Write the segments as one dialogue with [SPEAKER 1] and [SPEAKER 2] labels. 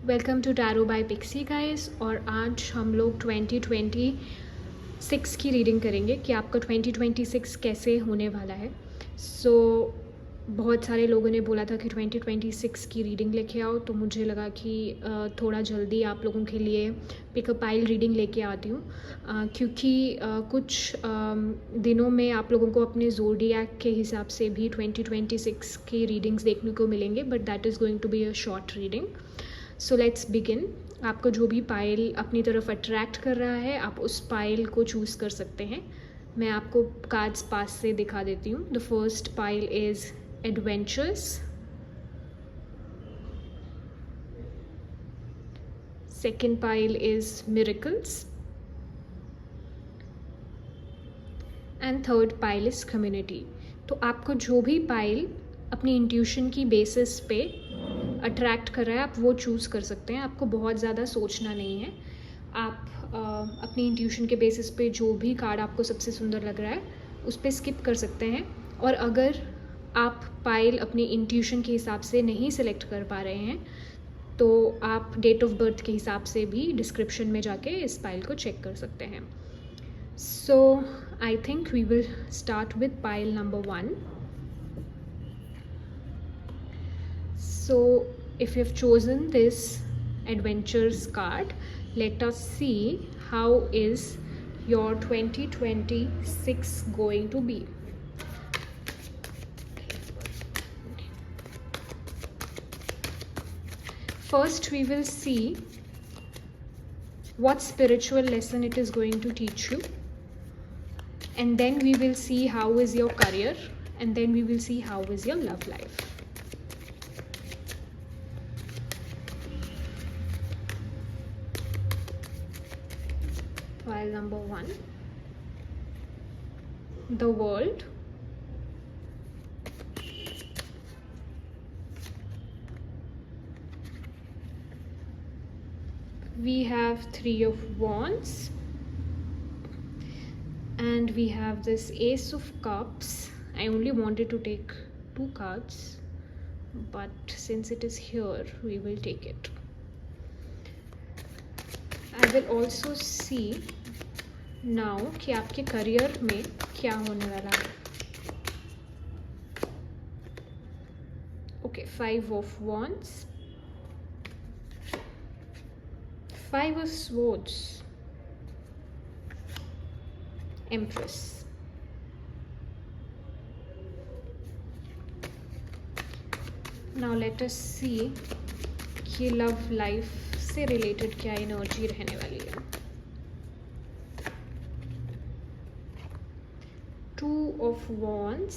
[SPEAKER 1] Welcome to tarot by Pixie guys. और आज हम लोग 2026 की रीडिंग करेंगे कि आपका 2026 कैसे होने वाला है। बहुत सारे लोगों ने बोला था कि 2026 की रीडिंग लेके आओ, तो मुझे लगा कि थोड़ा जल्दी आप लोगों के लिए पिकअप पाइल रीडिंग लेके आती हूँ, क्योंकि कुछ दिनों में आप लोगों को अपने ज़ोडिएक के हिसाब से भी 2026 की रीडिंग्स देखने को मिलेंगे, but that is going to be a short reading. So let's begin. आपको जो भी पाइल अपनी तरफ अट्रैक्ट कर रहा है, आप उस पाइल को चूज़ कर सकते हैं। मैं आपको कार्ड्स पास से दिखा देती हूँ। The first pile is adventures, second pile is miracles, and third pile is community. तो आपको जो भी पाइल अपनी इंट्यूशन की बेसिस पे अट्रैक्ट कर रहा है, आप वो चूज़ कर सकते हैं। आपको बहुत ज़्यादा सोचना नहीं है। आप अपनी इंट्यूशन के बेसिस पे जो भी कार्ड आपको सबसे सुंदर लग रहा है उस पर स्किप कर सकते हैं। और अगर आप पाइल अपनी इंट्यूशन के हिसाब से नहीं सिलेक्ट कर पा रहे हैं तो आप डेट ऑफ बर्थ के हिसाब से भी डिस्क्रिप्शन में जाके इस पाइल को चेक कर सकते हैं। So I think we will start with pile number 1. So if you've chosen this adventures card, let us see how is your 2026 going to be. First we will see what spiritual lesson it is going to teach you, and then we will see how is your career, and then we will see how is your love life. File number 1, the world, we have 3 of wands, and we have this ace of cups. I only wanted to take 2 cards, but since it is here we will take it. I will also see now कि आपके career में क्या होने वाला है. Okay, 5 of wands, 5 of swords, empress. Now let us see कि love life से related क्या एनर्जी रहने वाली है. 2 of wands,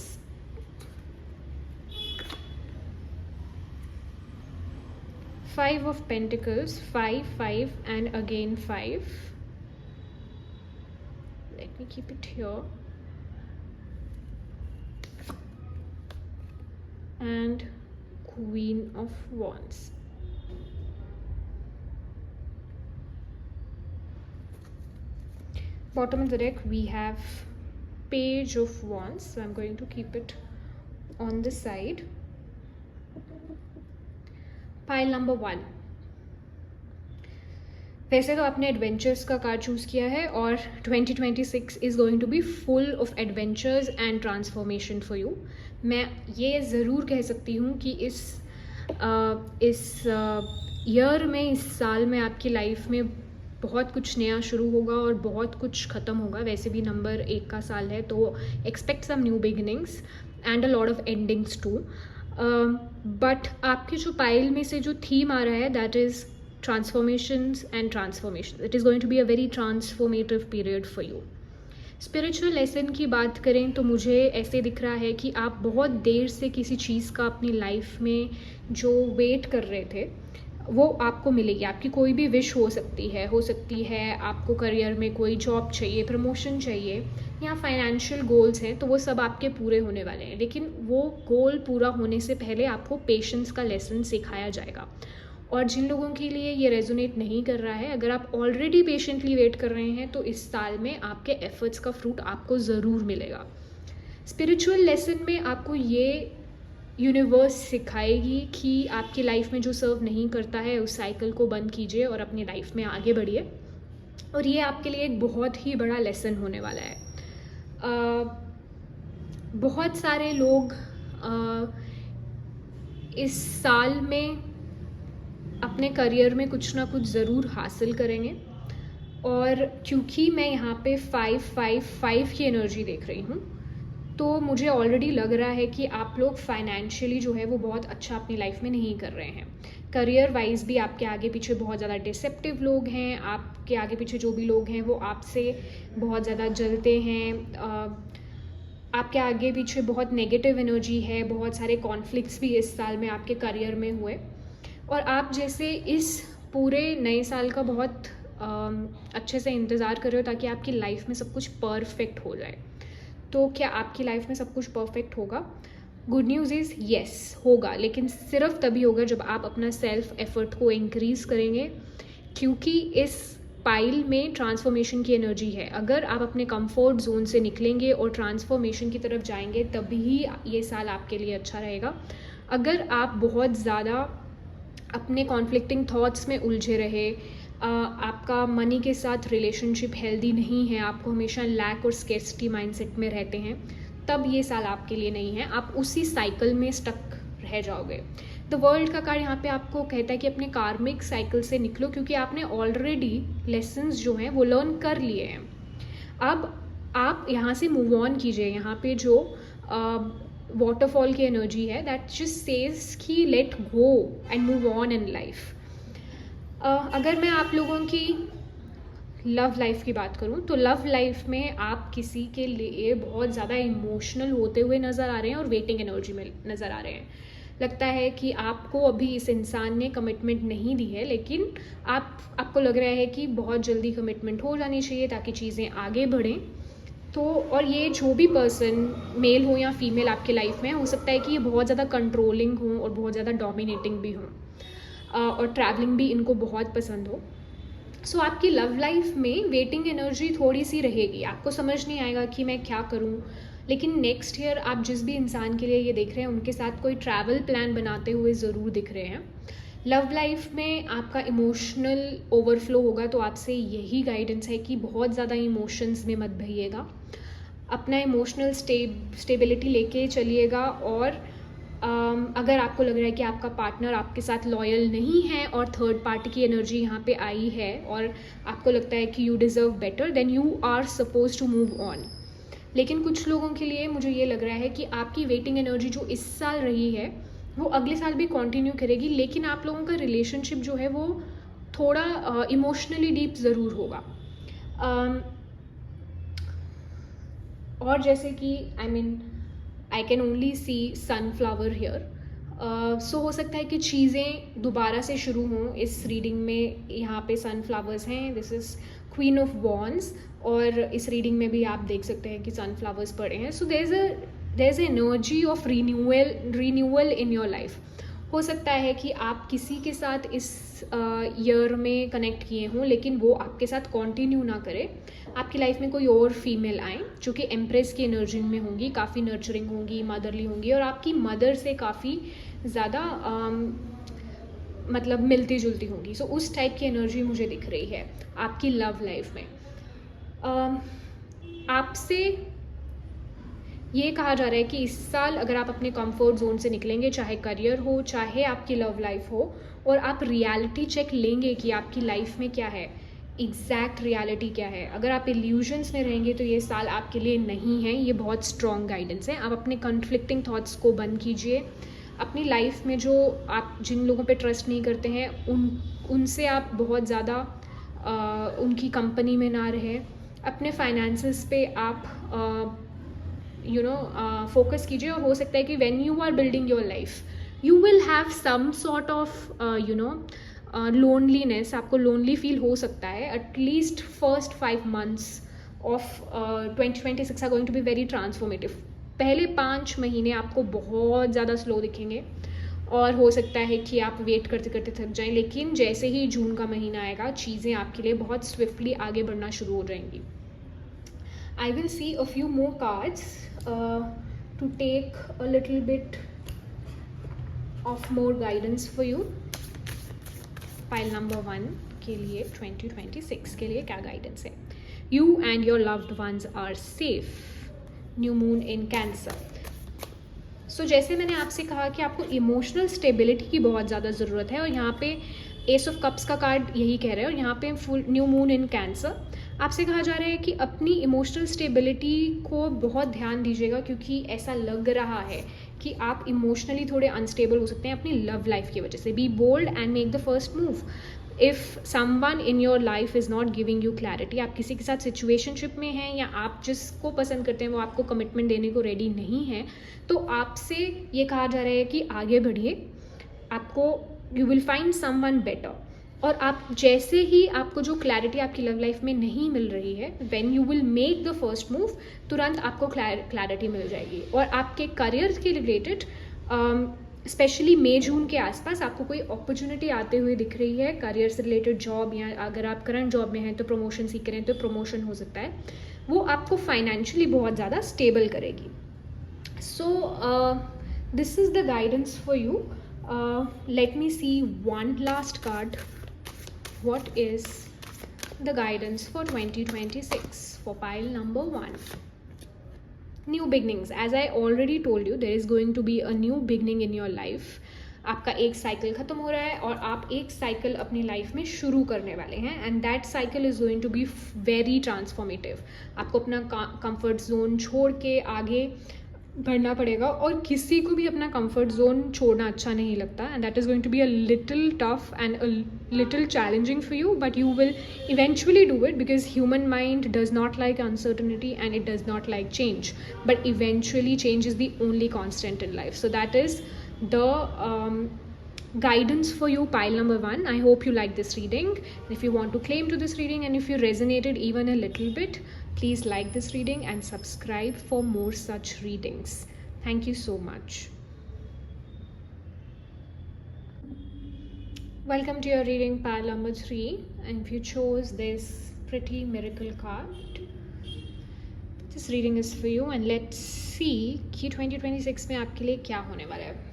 [SPEAKER 1] 5 of pentacles, 5, 5 and again 5. Let me keep it here. And Queen of wands. Bottom of the deck we have page of wands, so I'm going to keep it on the side. Pile number 1. वैसे तो आपने adventures का card choose किया है, और 2026 is going to be full of adventures and transformation for you. मैं ये ज़रूर कह सकती हूँ कि इस ईयर में, इस साल में आपकी लाइफ में बहुत कुछ नया शुरू होगा और बहुत कुछ ख़त्म होगा. वैसे भी नंबर 1 का साल है, तो expect some new beginnings and a lot of endings too. But आपके जो पाइल में से जो थीम आ रहा है, that is transformations and transformations. It is going to be a very transformative period for you. Spiritual lesson की बात करें तो मुझे ऐसे दिख रहा है कि आप बहुत देर से किसी चीज़ का अपनी लाइफ में जो वेट कर रहे थे वो आपको मिलेगी. आपकी कोई भी विश हो सकती है आपको करियर में कोई जॉब चाहिए, प्रमोशन चाहिए, या फाइनेंशियल गोल्स हैं, तो वो सब आपके पूरे होने वाले हैं. लेकिन वो गोल पूरा होने से पहले आपको पेशेंस का लेसन सिखाया जाएगा. और जिन लोगों के लिए ये रेजोनेट नहीं कर रहा है, अगर आप ऑलरेडी पेशेंटली वेट कर रहे हैं तो इस साल में आपके एफर्ट्स का फ्रूट आपको ज़रूर मिलेगा. स्पिरिचुअल लेसन में आपको ये यूनिवर्स सिखाएगी कि आपकी लाइफ में जो सर्व नहीं करता है उस साइकिल को बंद कीजिए और अपनी लाइफ में आगे बढ़िए। और ये आपके लिए एक बहुत ही बड़ा लेसन होने वाला है। बहुत सारे लोग इस साल में अपने करियर में कुछ ना कुछ ज़रूर हासिल करेंगे, और क्योंकि मैं यहाँ पे 5-5-5 की एनर्जी देख रही हूँ, तो मुझे ऑलरेडी लग रहा है कि आप लोग फाइनेंशियली जो है वो बहुत अच्छा अपनी लाइफ में नहीं कर रहे हैं। करियर वाइज भी आपके आगे पीछे बहुत ज़्यादा डिसेप्टिव लोग हैं, आपके आगे पीछे जो भी लोग हैं वो आपसे बहुत ज़्यादा जलते हैं, आपके आगे पीछे बहुत नेगेटिव एनर्जी है, बहुत सारे कॉन्फ्लिक्ट्स भी इस साल में आपके करियर में हुए, और आप जैसे इस पूरे नए साल का बहुत अच्छे से इंतज़ार कर रहे हो ताकि आपकी लाइफ में सब कुछ परफेक्ट हो जाए। तो क्या आपकी लाइफ में सब कुछ परफेक्ट होगा? गुड न्यूज़ इज़ येस होगा, लेकिन सिर्फ तभी होगा जब आप अपना सेल्फ एफर्ट को इंक्रीज़ करेंगे, क्योंकि इस पाइल में ट्रांसफॉर्मेशन की एनर्जी है। अगर आप अपने कंफर्ट जोन से निकलेंगे और ट्रांसफॉर्मेशन की तरफ जाएंगे तभी ये साल आपके लिए अच्छा रहेगा। अगर आप बहुत ज़्यादा अपने कॉन्फ्लिक्टिंग थॉट्स में उलझे रहे, आपका मनी के साथ रिलेशनशिप हेल्दी नहीं है, आपको हमेशा लैक और स्केर्सिटी माइंडसेट में रहते हैं, तब ये साल आपके लिए नहीं है। आप उसी साइकिल में स्टक रह जाओगे। द वर्ल्ड का कार्ड यहाँ पे आपको कहता है कि अपने कार्मिक साइकिल से निकलो, क्योंकि आपने ऑलरेडी लेसन्स जो हैं वो लर्न कर लिए हैं। अब आप यहाँ से मूव ऑन कीजिए। यहाँ पे जो वाटरफॉल की एनर्जी है दैट जस्ट सेज कि let go and move on in life. अगर मैं आप लोगों की लव लाइफ की बात करूं तो लव लाइफ में आप किसी के लिए बहुत ज़्यादा इमोशनल होते हुए नज़र आ रहे हैं और वेटिंग एनर्जी में नज़र आ रहे हैं। लगता है कि आपको अभी इस इंसान ने कमिटमेंट नहीं दी है, लेकिन आपको लग रहा है कि बहुत जल्दी कमिटमेंट हो जानी चाहिए ताकि चीज़ें आगे बढ़ें। तो और ये जो भी पर्सन मेल हो या फीमेल आपके लाइफ में हो सकता है कि ये बहुत ज़्यादा कंट्रोलिंग हो और बहुत ज़्यादा डोमिनेटिंग भी हो, और ट्रैवलिंग भी इनको बहुत पसंद हो। सो आपकी लव लाइफ में वेटिंग एनर्जी थोड़ी सी रहेगी, आपको समझ नहीं आएगा कि मैं क्या करूं, लेकिन नेक्स्ट ईयर आप जिस भी इंसान के लिए ये देख रहे हैं उनके साथ कोई ट्रैवल प्लान बनाते हुए ज़रूर दिख रहे हैं। लव लाइफ में आपका इमोशनल ओवरफ्लो होगा, तो आपसे यही गाइडेंस है कि बहुत ज़्यादा इमोशंस में मत बहिएगा, अपना इमोशनल स्टेबिलिटी लेके चलिएगा। और अगर आपको लग रहा है कि आपका पार्टनर आपके साथ लॉयल नहीं है और थर्ड पार्टी की एनर्जी यहाँ पे आई है और आपको लगता है कि you deserve better, then you are suppose to move on. लेकिन कुछ लोगों के लिए मुझे ये लग रहा है कि आपकी वेटिंग एनर्जी जो इस साल रही है वो अगले साल भी कंटिन्यू करेगी, लेकिन आप लोगों का रिलेशनशिप जो है वो थोड़ा इमोशनली डीप ज़रूर होगा। और जैसे कि I can only see sunflower here, so हो सकता है कि चीज़ें दोबारा से शुरू हों इस रीडिंग में। यहाँ पे सनफ्लावर्स हैं, this is queen of wands, और इस रीडिंग में भी आप देख सकते हैं कि सनफ्लावर्स पड़े हैं। So there is energy of renewal in your life. हो सकता है कि आप किसी के साथ इस ईयर में कनेक्ट किए हों, लेकिन वो आपके साथ कंटिन्यू ना करे, आपकी लाइफ में कोई और फीमेल आए जो कि एम्प्रेस की एनर्जी में होंगी, काफ़ी नर्चरिंग होंगी, मदरली होंगी, और आपकी मदर से काफ़ी ज़्यादा मतलब मिलती जुलती होंगी। सो उस टाइप की एनर्जी मुझे दिख रही है आपकी लव लाइफ में। आपसे ये कहा जा रहा है कि इस साल अगर आप अपने कंफर्ट जोन से निकलेंगे, चाहे करियर हो चाहे आपकी लव लाइफ हो, और आप रियलिटी चेक लेंगे कि आपकी लाइफ में क्या है, एग्जैक्ट रियलिटी क्या है। अगर आप इल्यूजन्स में रहेंगे तो ये साल आपके लिए नहीं है। ये बहुत स्ट्रॉन्ग गाइडेंस है। आप अपने कन्फ्लिक्टिंग थॉट्स को बंद कीजिए। अपनी लाइफ में जो आप जिन लोगों पे ट्रस्ट नहीं करते हैं उनसे आप बहुत ज़्यादा उनकी कंपनी में ना रहें। अपने फाइनेंसेस पे आप फोकस कीजिए, और हो सकता है कि when you are building your life you will have some sort of loneliness. आपको लोनली फील हो सकता है। At least first 5 months of 2026 are going to be very transformative. पहले 5 महीने आपको बहुत ज़्यादा स्लो दिखेंगे और हो सकता है कि आप वेट करते करते थक जाएं, लेकिन जैसे ही जून का महीना आएगा चीज़ें आपके लिए बहुत स्विफ्टली आगे बढ़ना शुरू हो जाएंगी। I will see a few more cards to take a little bit of more guidance for you. Pile number 1 के लिए 2026 के लिए क्या गाइडेंस है? You and your loved ones are safe, new moon in Cancer. So जैसे मैंने आपसे कहा कि आपको इमोशनल स्टेबिलिटी की बहुत ज़्यादा ज़रूरत है, और यहाँ पे एस ऑफ कप्स का कार्ड यही कह रहा है, और यहाँ पे full new moon in cancer आपसे कहा जा रहा है कि अपनी इमोशनल स्टेबिलिटी को बहुत ध्यान दीजिएगा, क्योंकि ऐसा लग रहा है कि आप इमोशनली थोड़े अनस्टेबल हो सकते हैं अपनी लव लाइफ की वजह से। Be bold and make the first move. If someone in your life is not giving you clarity, आप किसी के साथ सिचुएशनशिप में हैं या आप जिसको पसंद करते हैं वो आपको कमिटमेंट देने को रेडी नहीं है, तो आपसे ये कहा जा रहा है कि आगे बढ़िए, आपको you will find someone better. और आप जैसे ही आपको जो क्लैरिटी आपकी लव लाइफ में नहीं मिल रही है, when you will make the first move, तुरंत आपको क्लैरिटी मिल जाएगी। और आपके करियर के रिलेटेड स्पेशली मई जून के आसपास आपको कोई अपॉर्चुनिटी आते हुए दिख रही है, करियर से रिलेटेड जॉब, या अगर आप करंट जॉब में हैं तो प्रमोशन सीख रहे हैं तो प्रमोशन हो सकता है, वो आपको फाइनेंशियली बहुत ज़्यादा स्टेबल करेगी। So this is the guidance for you. Let me see one last card. What is the guidance for 2026 for pile number 1? New beginnings. As I already told you, there is going to be a new beginning in your life. आपका एक cycle ख़त्म हो रहा है और आप एक cycle अपनी लाइफ में शुरू करने वाले हैं, and that cycle is going to be very transformative. आपको अपना कंफर्ट जोन छोड़ के आगे बढ़ना पड़ेगा, और किसी को भी अपना कंफर्ट जोन छोड़ना अच्छा नहीं लगता, and that is going to be a little tough and a little challenging for you, but you will eventually do it, because human mind does not like uncertainty and it does not like change, but eventually change is the only constant in life. So that is the guidance for you, pile number 1. I hope you like this reading. If you want to claim to this reading, and if you resonated even a little bit, please like this reading and subscribe for more such readings. Thank you so much. Welcome to your reading, pile number 3. And if you chose this pretty miracle card, this reading is for you, and let's see कि 2026 में आपके लिए क्या होने वाला है.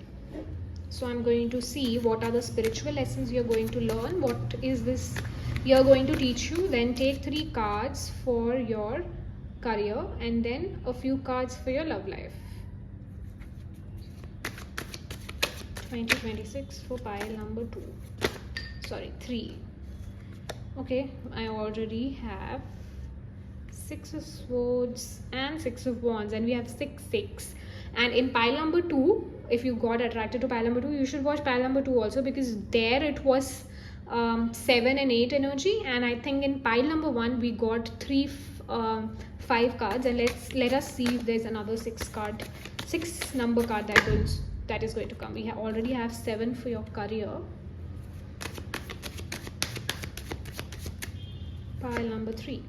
[SPEAKER 1] So I'm going to see what are the spiritual lessons you're going to learn, what is this you're going to teach you. Then take 3 cards for your career and then a few cards for your love life. 2026 for pile number 2. Sorry, 3. Okay, I already have 6 of swords and 6 of wands, and we have 6, 6. And in pile number 2, if you got attracted to pile number 2, you should watch pile number 2 also, because there it was 7 and 8 energy, and I think in pile number 1 we got 5 cards, and let us see if there's another 6 number card that is going to come. We already have 7 for your career. Pile number 3,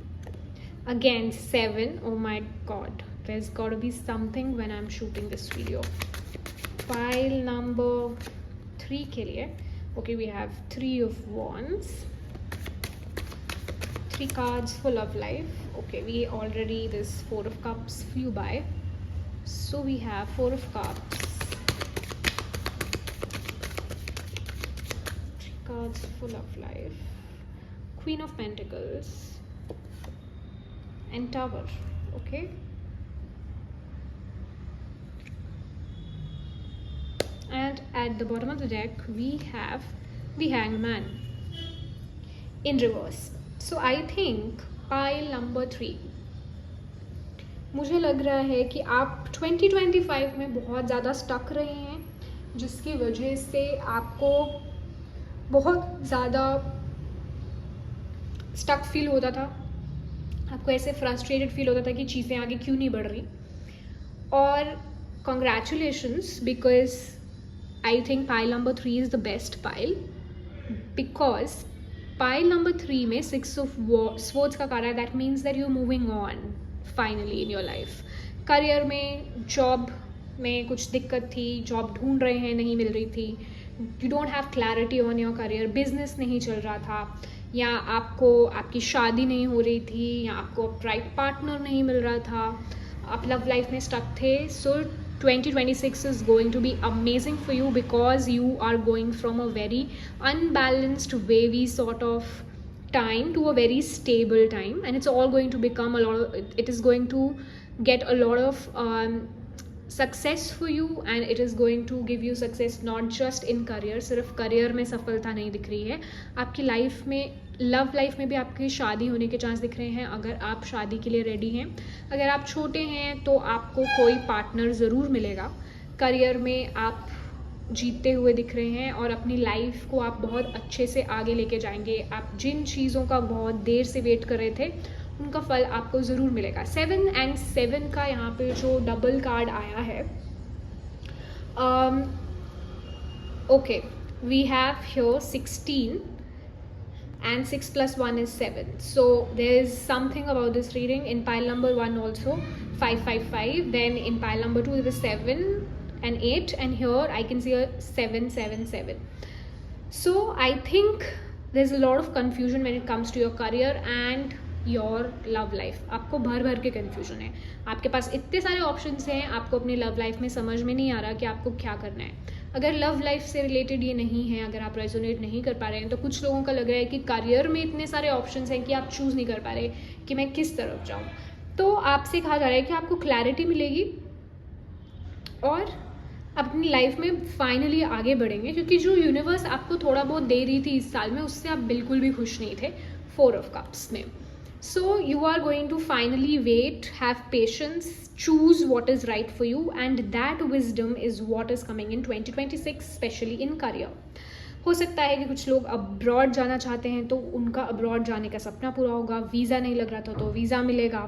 [SPEAKER 1] again 7. Oh my god, there's got to be something when I'm shooting this video. Pile number 3 के लिए, okay, we have 3 of wands, 3 cards for love life. Okay, we already, this 4 of cups flew by, so we have 4 of cups, 3 cards for love life, Queen of Pentacles and Tower. Okay, and at the bottom of the deck we have the Hangman in reverse. So I think pile number 3, मुझे लग रहा है कि आप 2025 में बहुत ज़्यादा stuck रहे हैं, जिसकी वजह से आपको बहुत ज़्यादा स्टक फील होता था, आपको ऐसे फ्रस्ट्रेटेड फील होता था कि चीज़ें आगे क्यों नहीं बढ़ रही. और congratulations, because I think pile number 3 is the best pile, because pile number 3 में 6 of swords का कार्ड है. That means that you're moving on finally in your life. Career में, जॉब में कुछ दिक्कत थी, जॉब ढूंढ रहे हैं, नहीं मिल रही थी, you don't have clarity on your career, business नहीं चल रहा था, या आपको आपकी शादी नहीं हो रही थी, या आपको राइट पार्टनर नहीं मिल रहा था, आप लव लाइफ में स्टक थे. सो 2026 is going to be amazing for you because you are going from a very unbalanced, wavy sort of time to a very stable time, and it's all going to become a lot of, it is going to get a lot of success for you and it is going to give you success not just in career. सिर्फ career में सफलता नहीं दिख रही है, आपकी life में, love life में भी आपकी शादी होने के चांस दिख रहे हैं अगर आप शादी के लिए रेडी हैं. अगर आप छोटे हैं तो आपको कोई पार्टनर ज़रूर मिलेगा. करियर में आप जीतते हुए दिख रहे हैं और अपनी लाइफ को आप बहुत अच्छे से आगे लेके जाएंगे. आप जिन चीज़ों का बहुत देर से वेट कर रहे थे उनका फल आपको ज़रूर मिलेगा. 7 and 7 का यहाँ पे जो डबल कार्ड आया है, okay, we have here 16 and 6 plus 1 is 7. So there is something about this reading. In pile number 1 also 555, then in pile number 2 there is 7 and 8, and here I can see a 777. So I think there's a lot of confusion when it comes to your career and your love life. आपको भर भर के confusion है, आपके पास इतने सारे options हैं, आपको अपनी लव लाइफ में समझ में नहीं आ रहा कि आपको क्या करना है. अगर लव लाइफ से रिलेटेड ये नहीं है, अगर आप रेजोनेट नहीं कर पा रहे हैं, तो कुछ लोगों का लग रहा है कि करियर में इतने सारे ऑप्शंस हैं कि आप चूज़ नहीं कर पा रहे कि मैं किस तरफ जाऊँ. तो आपसे कहा जा रहा है कि आपको क्लैरिटी मिलेगी और अपनी लाइफ में फाइनली आगे बढ़ेंगे, क्योंकि जो यूनिवर्स आपको थोड़ा बहुत दे रही थी इस साल में, उससे आप बिल्कुल भी खुश नहीं थे 4 of Cups में. So you are going to finally wait, have patience, choose what is right for you, and that wisdom is what is coming in 2026, especially in career. हो सकता है कि कुछ लोग अब्रॉड जाना चाहते हैं तो उनका अब्रॉड जाने का सपना पूरा होगा. वीज़ा नहीं लग रहा था तो वीज़ा मिलेगा.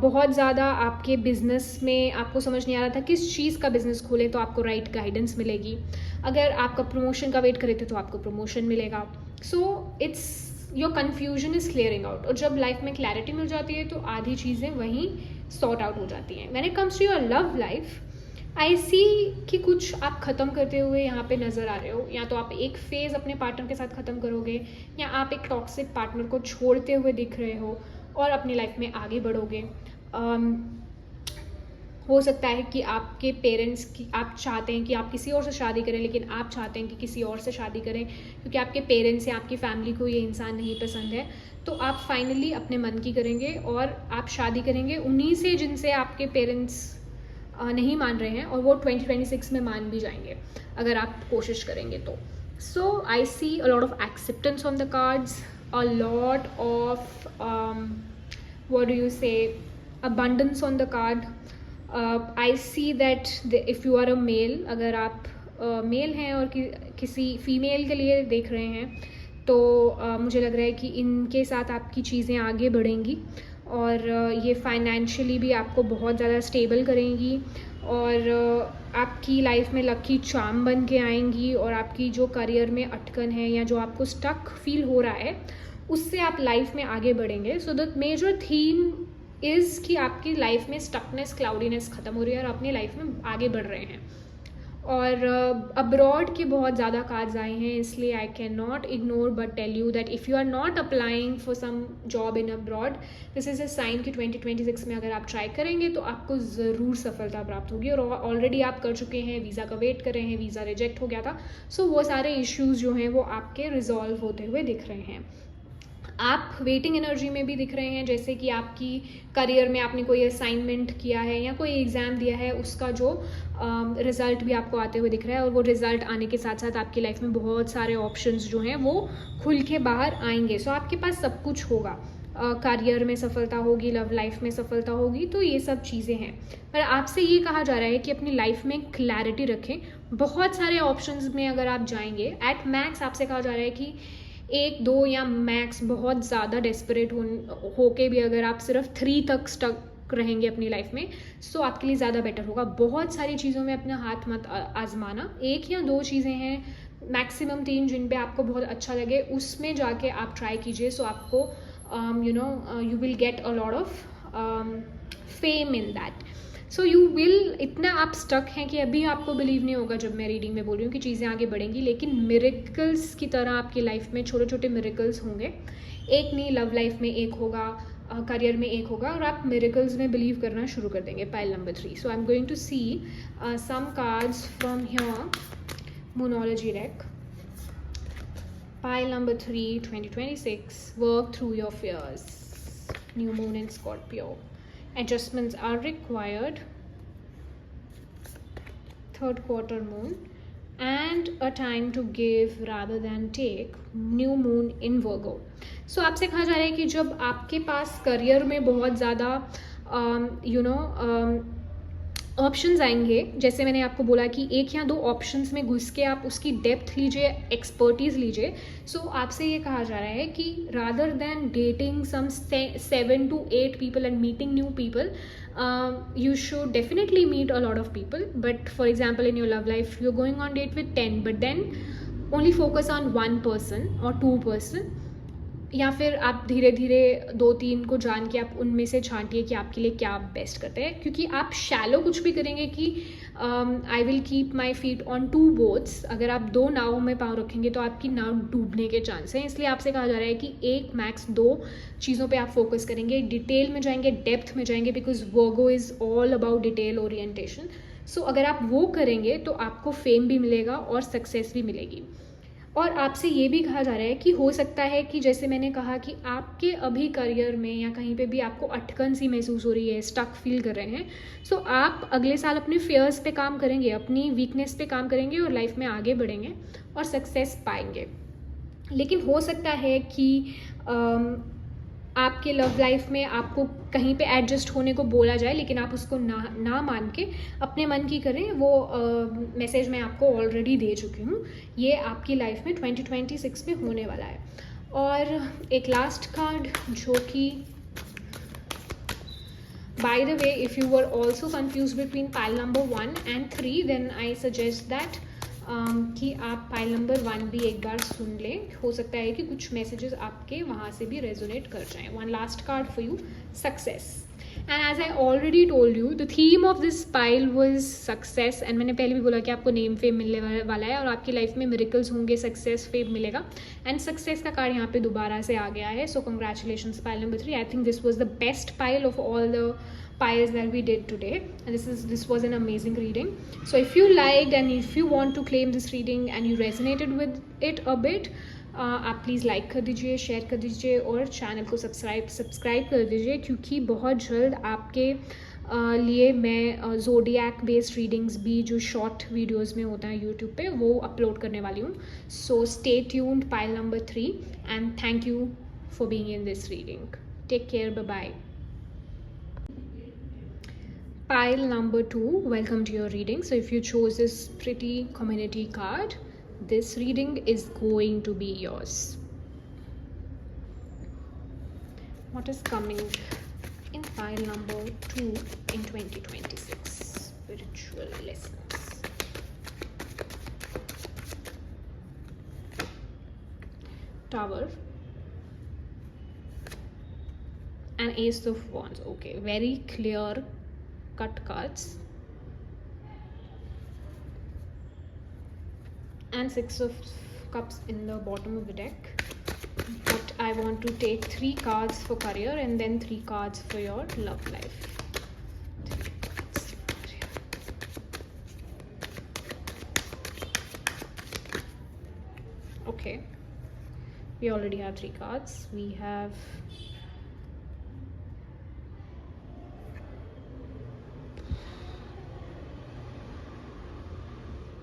[SPEAKER 1] बहुत ज़्यादा आपके बिज़नेस में आपको समझ नहीं आ रहा था किस चीज़ का बिज़नेस खोले तो आपको राइट गाइडेंस मिलेगी. अगर आपका प्रमोशन का वेट करे थे तो आपको प्रमोशन मिलेगा. So it's your confusion is clearing out. और जब लाइफ में क्लैरिटी मिल जाती है तो आधी चीज़ें वहीं सॉर्ट आउट हो जाती हैं. When it comes to your love life, I see कि कुछ आप ख़त्म करते हुए यहाँ पे नज़र आ रहे हो. या तो आप एक फेज़ अपने पार्टनर के साथ ख़त्म करोगे, या आप एक टॉक्सिक पार्टनर को छोड़ते हुए दिख रहे हो और अपनी लाइफ में आगे बढ़ोगे. हो सकता है कि आपके पेरेंट्स की, आप चाहते हैं कि आप किसी और से शादी करें, लेकिन आप चाहते हैं कि किसी और से शादी करें क्योंकि आपके पेरेंट्स या आपकी फैमिली को ये इंसान नहीं पसंद है. तो आप फाइनली अपने मन की करेंगे और आप शादी करेंगे उन्हीं से जिनसे आपके पेरेंट्स नहीं मान रहे हैं, और वो 2026 में मान भी जाएंगे अगर आप कोशिश करेंगे तो. So I see a lot of acceptance on the cards, a lot of what do you say, abundance on the card. I see that if you are a male, अगर आप मेल हैं और किसी फीमेल के लिए देख रहे हैं तो मुझे लग रहा है कि इनके साथ आपकी चीज़ें आगे बढ़ेंगी और ये फाइनेंशियली भी आपको बहुत ज़्यादा स्टेबल करेंगी और आपकी लाइफ में लकी चार्म बन के आएंगी और आपकी जो करियर में अटकन है या जो आपको स्टक फील हो रहा है उससे आप लाइफ में आगे बढ़ेंगे. So the major theme is कि आपकी लाइफ में स्टकनेस, क्लाउडीनेस ख़त्म हो रही है और अपनी लाइफ में आगे बढ़ रहे हैं. और अब्रॉड के बहुत ज़्यादा कार्ड्स आए हैं, इसलिए I can not ignore but tell you that if you are not applying for some job in abroad, this is a sign कि 2026 में अगर आप ट्राई करेंगे तो आपको ज़रूर सफलता प्राप्त होगी. और ऑलरेडी आप कर चुके हैं, वीज़ा का वेट कर रहे हैं, वीज़ा रिजेक्ट हो गया था, सो वो सारे इश्यूज़ जो हैं वो आपके रिजॉल्व होते हुए दिख रहे हैं. आप वेटिंग एनर्जी में भी दिख रहे हैं, जैसे कि आपकी करियर में आपने कोई असाइनमेंट किया है या कोई एग्ज़ाम दिया है, उसका जो रिज़ल्ट भी आपको आते हुए दिख रहा है. और वो रिज़ल्ट आने के साथ साथ आपकी लाइफ में बहुत सारे ऑप्शंस जो हैं वो खुल के बाहर आएंगे. सो आपके पास सब कुछ होगा. करियर में सफलता होगी, लव लाइफ में सफलता होगी, तो ये सब चीज़ें हैं. पर आपसे ये कहा जा रहा है कि अपनी लाइफ में क्लैरिटी रखें. बहुत सारे ऑप्शंस में अगर आप जाएंगे, एट मैक्स आपसे कहा जा रहा है कि 1, 2 या मैक्स बहुत ज़्यादा डेस्परेट होके भी अगर आप सिर्फ 3 तक स्टक रहेंगे अपनी लाइफ में, सो आपके लिए ज़्यादा बेटर होगा. बहुत सारी चीज़ों में अपना हाथ मत आजमाना. 1 या 2 चीज़ें हैं, मैक्सिमम 3 जिन पे आपको बहुत अच्छा लगे उसमें जाके आप ट्राई कीजिए. सो आपको you will get a lot of fame in that. So you will, इतना आप स्टक हैं कि अभी आपको बिलीव नहीं होगा जब मैं रीडिंग में बोल रही हूँ कि चीज़ें आगे बढ़ेंगी, लेकिन मिरेकल्स की तरह आपकी लाइफ में छोटे छोटे मिरेकल्स होंगे. एक नहीं, लव लाइफ में एक होगा, करियर में एक होगा और आप मिरेकल्स में बिलीव करना शुरू कर देंगे. Pile number 3. So I am going to see some cards from here Moonology deck. Pile number 3, 2026. Work through your fears. New moon in Scorpio. Adjustments are required. Third quarter moon. And a time to give rather than take. New moon in Virgo. So आपसे कहा जा रहा है कि जब आपके पास career में बहुत ज़्यादा ऑप्शंस आएंगे, जैसे मैंने आपको बोला कि एक या दो ऑप्शंस में घुस के आप उसकी डेप्थ लीजिए, एक्सपर्टीज़ लीजिए. सो आपसे ये कहा जा रहा है कि rather than dating some 7 to 8 people and meeting new people, you should definitely meet a lot of people. But for example, in your love life, you're going on date with 10, but then only focus on one person or two person. या फिर आप धीरे धीरे 2-3 को जान के आप उनमें से छांटिए कि आपके लिए क्या बेस्ट करते हैं. क्योंकि आप शैलो कुछ भी करेंगे कि I will keep my feet on 2 boats, अगर आप 2 नाव में पाँव रखेंगे तो आपकी नाव डूबने के चांस हैं. इसलिए आपसे कहा जा रहा है कि एक मैक्स 2 चीज़ों पे आप फोकस करेंगे, डिटेल में जाएंगे, डेप्थ में जाएंगे, because Virgo is all about detail orientation. So अगर आप वो करेंगे तो आपको फेम भी मिलेगा और सक्सेस भी मिलेगी. और आपसे ये भी कहा जा रहा है कि हो सकता है कि जैसे मैंने कहा कि आपके अभी करियर में या कहीं पे भी आपको अटकन सी महसूस हो रही है, स्टक फील कर रहे हैं. सो आप अगले साल अपने फेयर्स पे काम करेंगे, अपनी वीकनेस पे काम करेंगे और लाइफ में आगे बढ़ेंगे और सक्सेस पाएंगे. लेकिन हो सकता है कि आपके लव लाइफ में आपको कहीं पे एडजस्ट होने को बोला जाए, लेकिन आप उसको ना मान के अपने मन की करें. वो मैसेज मैं आपको ऑलरेडी दे चुकी हूँ. ये आपकी लाइफ में 2026 में होने वाला है. और एक लास्ट कार्ड जो कि by the way, if you were also confuse between pile number 1 and 3, then I suggest that कि आप पाइल नंबर 1 भी एक बार सुन लें. हो सकता है कि कुछ मैसेजेस आपके वहाँ से भी रेजोनेट कर जाएं. One last card for you, success. And as I already told you, the theme of this pile was success. And मैंने पहले भी बोला कि आपको नेम फेम मिलने वाला है और आपकी लाइफ में मिरेकल्स होंगे, सक्सेस फेम मिलेगा. एंड सक्सेस का कार्ड यहाँ पे दोबारा से आ गया है. सो congratulations pile number 3. I think this was the best pile of all the piles that we did today, and this was an amazing reading. So if you liked and if you want to claim this reading and you resonated with it a bit, आप please like कर दीजिए, share कर दीजिए और channel को subscribe कर दीजिए, क्योंकि बहुत जल्द आपके लिए मैं ज़ोडिएक बेस्ड रीडिंग्स भी जो शॉर्ट वीडियोस में होता है यूट्यूब पे, वो अपलोड करने वाली हूँ. So stay tuned pile number 3 and thank you for being in this reading. Take care, bye bye. Pile number 2, welcome to your reading. So if you chose this pretty community card, this reading is going to be yours. What is coming in pile number 2 in 2026? Spiritual lessons. Tower and Ace of Wands. Okay, very clear cut cards. And 6 of Cups in the bottom of the deck. But I want to take 3 cards for career and then 3 cards for your love life. Okay, we already have 3 cards. We have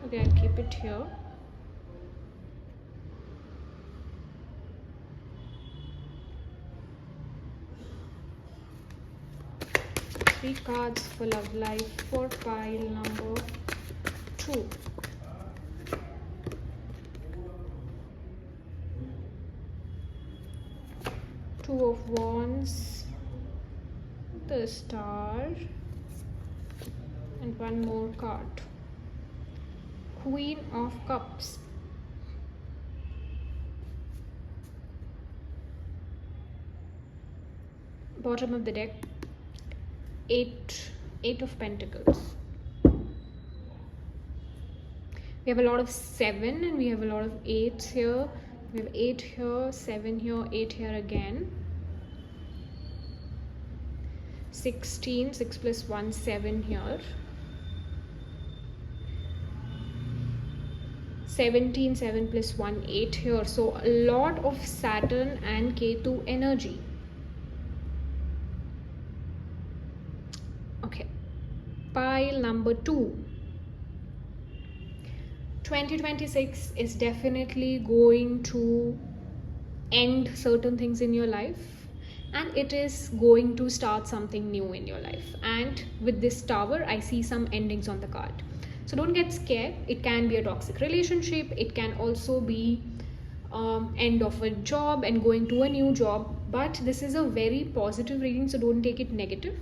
[SPEAKER 1] okay, I'll keep it here. Three cards for love life for pile number 2. Two of Wands, the Star, and one more card. Queen of Cups. Bottom of the deck, eight of Pentacles. We have a lot of 7 and we have a lot of 8s here. We have 8 here, 7 here, 8 here again. 16, 6 plus 1, 7 here. 17, 7 plus 1, 8 here. So a lot of Saturn and Ketu energy. Okay. Pile number 2. 2026 is definitely going to end certain things in your life, and it is going to start something new in your life. And with this Tower, I see some endings on the card. So don't get scared. It can be a toxic relationship. It can also be end of a job and going to a new job. But this is a very positive reading, so don't take it negative.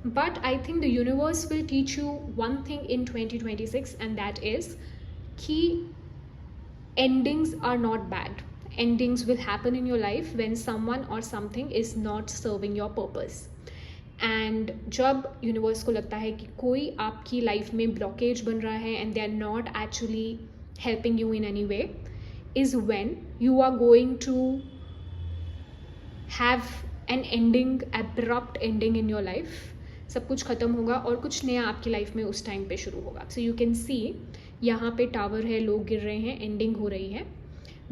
[SPEAKER 1] But I think the universe will teach you one thing in 2026, and that is key endings are not bad. Endings will happen in your life when someone or something is not serving your purpose. And जब universe को लगता है कि कोई आपकी life में blockage बन रहा है and they are not actually helping you in any way, is when you are going to have an ending, abrupt ending in your life. सब कुछ ख़त्म होगा और कुछ नया आपकी लाइफ में उस टाइम पे शुरू होगा. सो यू कैन सी यहाँ पे टावर है, लोग गिर रहे हैं, एंडिंग हो रही है.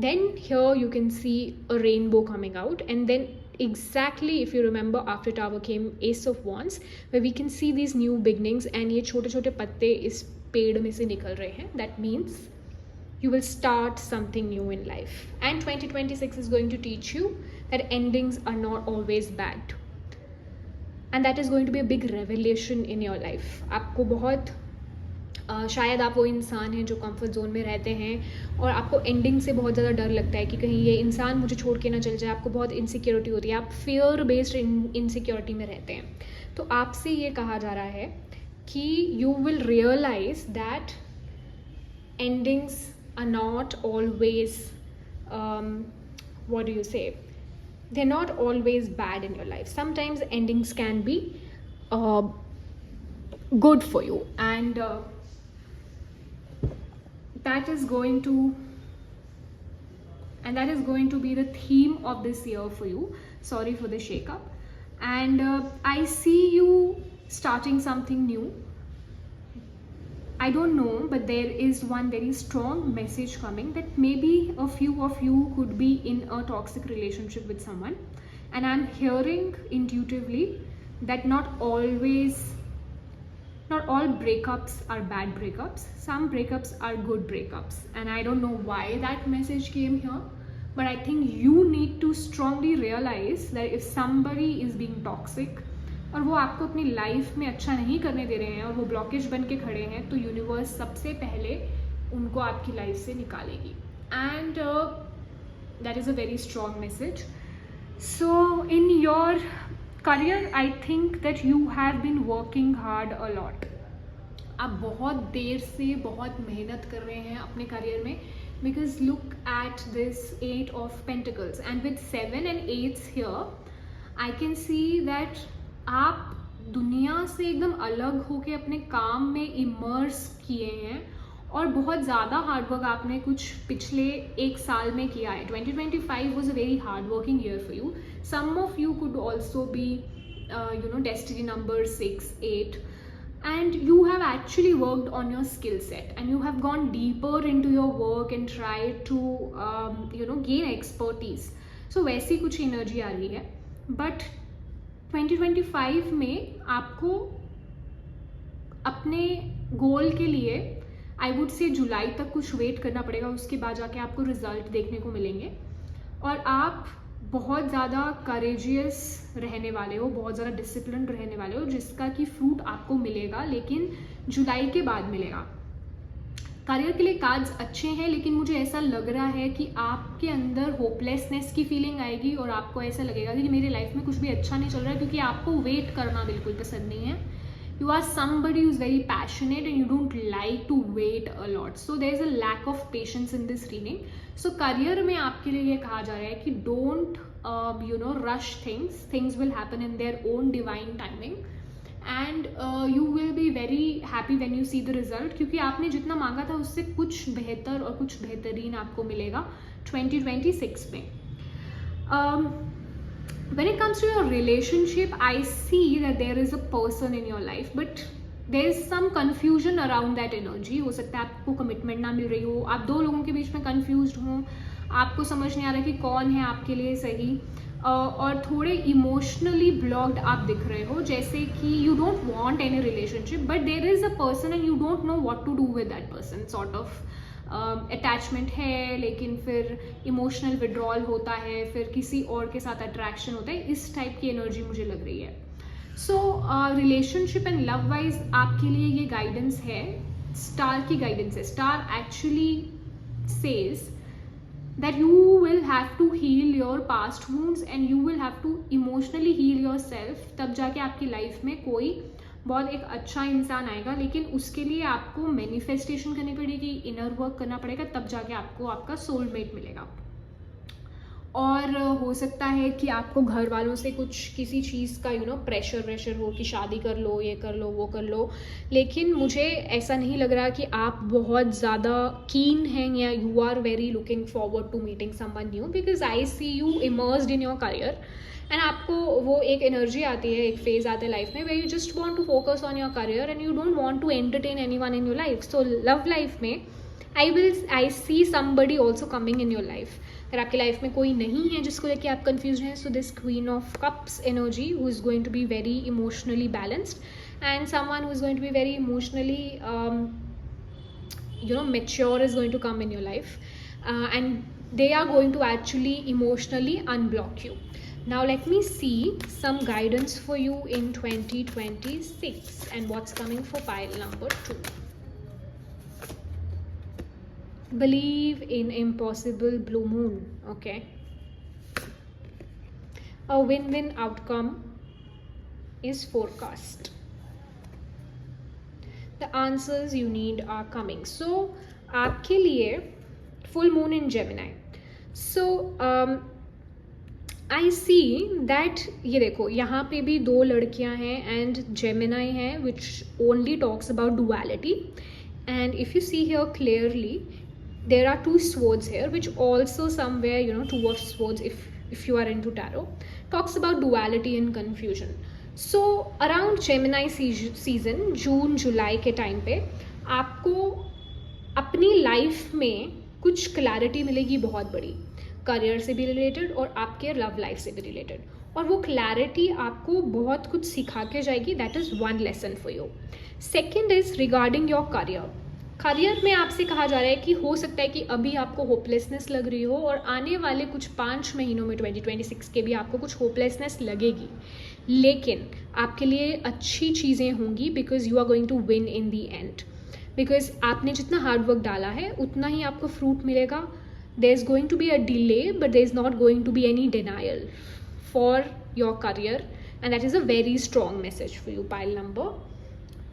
[SPEAKER 1] Then here you can see a rainbow coming out, and then exactly, if you remember, after Tower came Ace of Wands, where we can see these new beginnings, and ये छोटे छोटे पत्ते इस पेड़ में से निकल रहे हैं. That means you will start something new in life, and 2026 is going to teach you that endings are not always bad, and that is going to be a big revelation in your life. आपको बहुत शायद आप वो इंसान हैं जो comfort zone में रहते हैं और आपको एंडिंग से बहुत ज़्यादा डर लगता है कि कहीं ये इंसान मुझे छोड़ के ना चल जाए. आपको बहुत इनसिक्योरिटी होती है, आप फियर बेस्ड इनसिक्योरिटी में रहते हैं. तो आपसे ये कहा जा रहा है कि you will realise that endings are not always, what do you say, they are not always bad in your life. Sometimes endings can be good for you, and that is going to be the theme of this year for you. Sorry for the shake up, and I see you starting something new. I don't know, but there is one very strong message coming that maybe a few of you could be in a toxic relationship with someone, and I'm hearing intuitively that not all breakups are bad breakups. Some breakups are good breakups, and I don't know why that message came here, but I think you need to strongly realize that if somebody is being toxic और वो आपको अपनी life में अच्छा नहीं करने दे रहे हैं और वो ब्लॉकेज बन के खड़े हैं, तो यूनिवर्स सबसे पहले उनको आपकी लाइफ से निकालेगी. And that is a very strong message. So in your career, I think that you have been working hard a lot. आप बहुत देर से बहुत मेहनत कर रहे हैं अपने करियर में, because look at this 8 of Pentacles, and with 7 and 8 here, I can see that आप दुनिया से एकदम अलग होके अपने काम में इमर्स किए हैं और बहुत ज़्यादा हार्डवर्क आपने कुछ पिछले एक साल में किया है. 2025 was a very hard working year for you. Some of you could also be destiny number 6, 8, and you have actually worked on your skill set, and you have gone deeper into your work and tried to gain expertise. So वैसी कुछ energy आ रही है. But 2025 में आपको अपने गोल के लिए I would say जुलाई तक कुछ वेट करना पड़ेगा. उसके बाद जाके आपको रिजल्ट देखने को मिलेंगे, और आप बहुत ज़्यादा करेजियस रहने वाले हो, बहुत ज़्यादा डिसिप्लिन रहने वाले हो, जिसका कि फ्रूट आपको मिलेगा, लेकिन जुलाई के बाद मिलेगा. करियर के लिए कार्ड्स अच्छे हैं, लेकिन मुझे ऐसा लग रहा है कि आपके अंदर होपलेसनेस की फीलिंग आएगी और आपको ऐसा लगेगा कि मेरी लाइफ में कुछ भी अच्छा नहीं चल रहा है, क्योंकि आपको वेट करना बिल्कुल पसंद नहीं है. You are somebody who's very passionate and you don't like to wait a lot. So there's a lack of patience in this reading. So career में आपके लिए ये कहा जा रहा है कि don't rush things. Things will happen in their own divine timing, and you will be very happy when you see the result, क्योंकि आपने जितना मांगा था उससे कुछ बेहतर और कुछ बेहतरीन आपको मिलेगा 2026 में. when it comes to your relationship, I see that there is a person in your life, but there is some confusion around that energy. हो सकता है आपको कमिटमेंट ना मिल रही हो, आप दो लोगों के बीच में कंफ्यूज्ड हो, आपको समझ नहीं आ रहा कि कौन है आपके लिए सही, और थोड़े इमोशनली ब्लॉक्ड आप दिख रहे हो, जैसे कि you don't want any relationship but there is a person and you don't know what to do with that person. Sort of attachment है, लेकिन फिर इमोशनल विड्रॉल होता है, फिर किसी और के साथ अट्रैक्शन होता है. इस टाइप की एनर्जी मुझे लग रही है. सो रिलेशनशिप एंड लव वाइज आपके लिए ये गाइडेंस है, स्टार की गाइडेंस है. Star actually says that you will have to heal your past wounds and you will have to emotionally heal yourself. तब जाके आपकी लाइफ में कोई बहुत एक अच्छा इंसान आएगा, लेकिन उसके लिए आपको मैनिफेस्टेशन करनी पड़ेगी, इनर वर्क करना पड़ेगा, तब जाके आपको आपका सोलमेट मिलेगा. और हो सकता है कि आपको घर वालों से कुछ किसी चीज़ का प्रेशर हो कि शादी कर लो, ये कर लो, वो कर लो, लेकिन मुझे ऐसा नहीं लग रहा कि आप बहुत ज़्यादा कीन हैं या you are very looking forward to meeting someone new, because I see you immersed in your career and आपको वो एक एनर्जी आती है, एक फेज आता है लाइफ में where you just want to focus on your career and you don't want to entertain anyone in your life. So love life में I see somebody also coming in your life. अगर आपकी life में कोई नहीं है जिसको लेके आप कंफ्यूज हैं, so this queen of cups energy who is going to be very emotionally balanced and someone who is going to be very emotionally mature is going to come in your life, and they are going to actually emotionally unblock you. Now let me see some guidance for you in 2026 and what's coming for pile number 2. Believe in impossible blue moon. Okay, a win-win outcome is forecast. The answers you need are coming. So आपके लिए full moon in Gemini. So I see that ये देखो यहाँ पे भी दो लड़कियाँ हैं and Gemini है which only talks about duality, and if you see here clearly there are two swords here which also somewhere two of swords if you are into tarot talks about duality and confusion. So around Gemini season जून जुलाई के time पे आपको अपनी life में कुछ clarity मिलेगी बहुत बड़ी, career से भी रिलेटेड और आपके लव लाइफ से भी रिलेटेड, और वो क्लैरिटी आपको बहुत कुछ सिखा के जाएगी. That is one lesson for you. Second is regarding your career. Career में आपसे कहा जा रहा है कि हो सकता है कि अभी आपको होपलेसनेस लग रही हो और आने वाले कुछ 5 महीनों में 2026 के भी आपको कुछ होपलेसनेस लगेगी, लेकिन आपके लिए अच्छी चीज़ें होंगी because you are going to win in the end. Because आपने जितना हार्डवर्क डाला है उतना ही आपको फ्रूट मिलेगा. There is going to be a delay but there is not going to be any denial for your career, and that is a very strong message for you. Pile number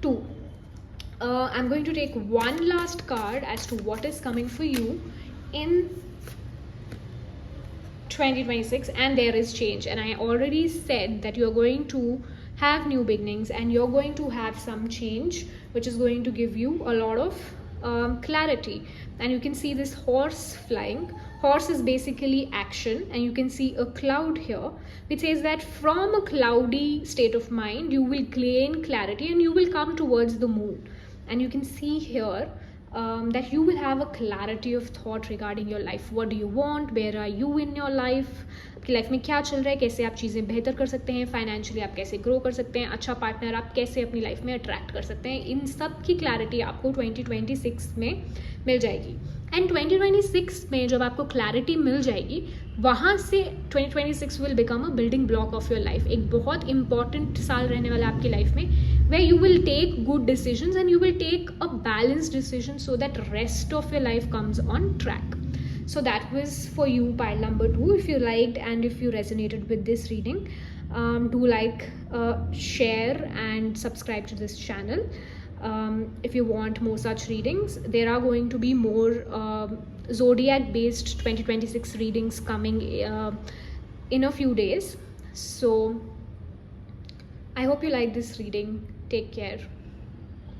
[SPEAKER 1] 2. I'm going to take one last card as to what is coming for you in 2026, and there is change, and I already said that you're going to have new beginnings and you're going to have some change which is going to give you a lot of clarity. And you can see this horse flying. Horse is basically action, and you can see a cloud here which says that from a cloudy state of mind you will gain clarity and you will come towards the moon. And you can see here that you will have a clarity of thought regarding your life. What do you want? Where are you in your life? आपकी life में क्या चल रहा है, कैसे आप चीज़ें बेहतर कर सकते हैं, फाइनेंशियली आप कैसे ग्रो कर सकते हैं, अच्छा पार्टनर आप कैसे अपनी लाइफ में अट्रैक्ट कर सकते हैं. इन सब की क्लैरिटी आपको 2026 में मिल जाएगी. एंड 2026 में जब आपको क्लैरिटी मिल जाएगी, वहाँ से 2026 will become a building block of your life. एक बहुत इंपॉर्टेंट साल रहने वाला है आपकी लाइफ में, where you will take good decisions and you will take a balanced decision so that rest of your life comes on track. So that was for you, pile number 2. If you liked and if you resonated with this reading, do like, share and subscribe to this channel. If you want more such readings, there are going to be more zodiac based 2026 readings coming in a few days. So I hope you like this reading. Take care.